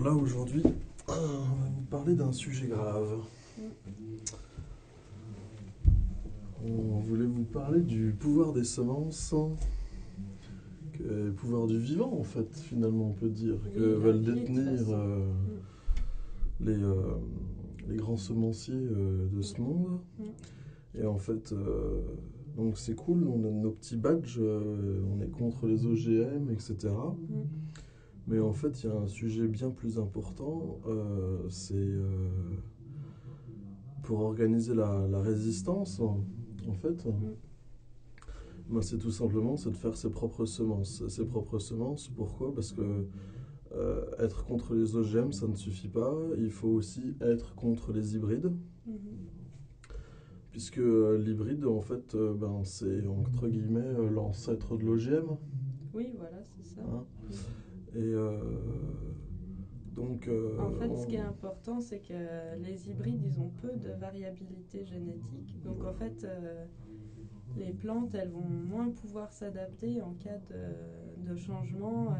là aujourd'hui, on va vous parler d'un sujet grave. On voulait vous parler du pouvoir des semences, le pouvoir du vivant en fait, finalement on peut dire, que veulent détenir les grands semenciers de ce monde. Et en fait, donc c'est cool, on a nos petits badges, on est contre les OGM, etc. Mais en fait, il y a un sujet bien plus important, c'est pour organiser la résistance, en fait. Ben, c'est tout simplement c'est de faire ses propres semences. Ses propres semences, pourquoi? Parce que être contre les OGM, ça ne suffit pas. Il faut aussi être contre les hybrides. Puisque l'hybride, en fait, ben, c'est entre guillemets l'ancêtre de l'OGM. Oui, voilà, c'est ça. Hein. Et donc... en fait, ce qui est important, c'est que les hybrides, ils ont peu de variabilité génétique. Donc, en fait, les plantes, elles vont moins pouvoir s'adapter en cas de changement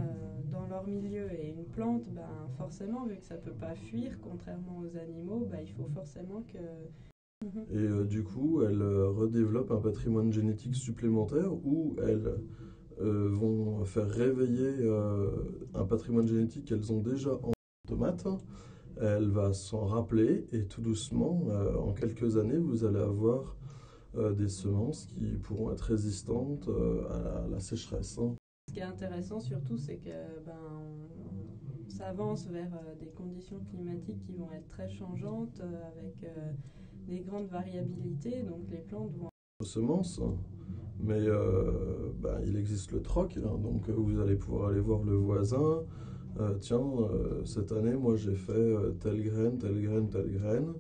dans leur milieu. Et une plante, ben, forcément, vu que ça ne peut pas fuir, contrairement aux animaux, ben, il faut forcément que... Et du coup, elles redéveloppent un patrimoine génétique supplémentaire où elles vont faire réveiller un patrimoine génétique qu'elles ont déjà en tomate. Elle va s'en rappeler et tout doucement, en quelques années, vous allez avoir des semences qui pourront être résistantes à la sécheresse. Ce qui est intéressant surtout, c'est que on s'avance vers des conditions climatiques qui vont être très changeantes, avec des grandes variabilités, donc les plantes vont... Semences, mais il existe le troc, hein, donc vous allez pouvoir aller voir le voisin. Cette année, moi j'ai fait telle graine, telle graine, telle graine,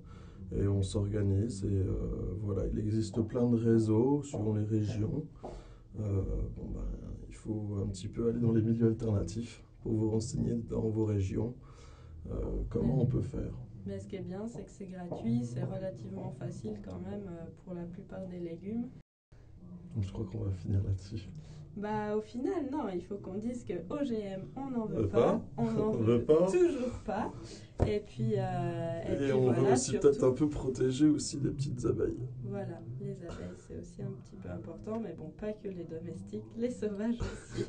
et on s'organise. Et voilà, il existe plein de réseaux suivant les régions. Il faut un petit peu aller dans les milieux alternatifs pour vous renseigner dans vos régions comment on peut faire. Mais ce qui est bien, c'est que c'est gratuit, c'est relativement facile quand même pour la plupart des légumes. Donc, je crois qu'on va finir là-dessus. Bah, au final, non, il faut qu'on dise que OGM, on n'en veut pas, on n'en veut toujours pas. Et puis, et on voilà, veut aussi surtout, peut-être un peu protéger aussi les petites abeilles. Voilà, les abeilles, c'est aussi un petit peu important, mais bon, pas que les domestiques, les sauvages aussi.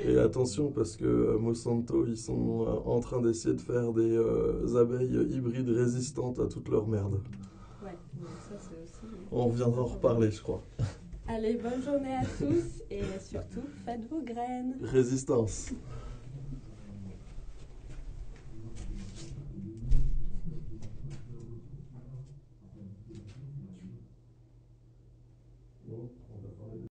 Et attention, parce que Monsanto, ils sont en train d'essayer de faire des abeilles hybrides résistantes à toute leur merde. Ouais, donc ça c'est aussi... On reviendra en reparler, je crois. Allez, bonne journée à tous et surtout, faites vos graines. Résistance.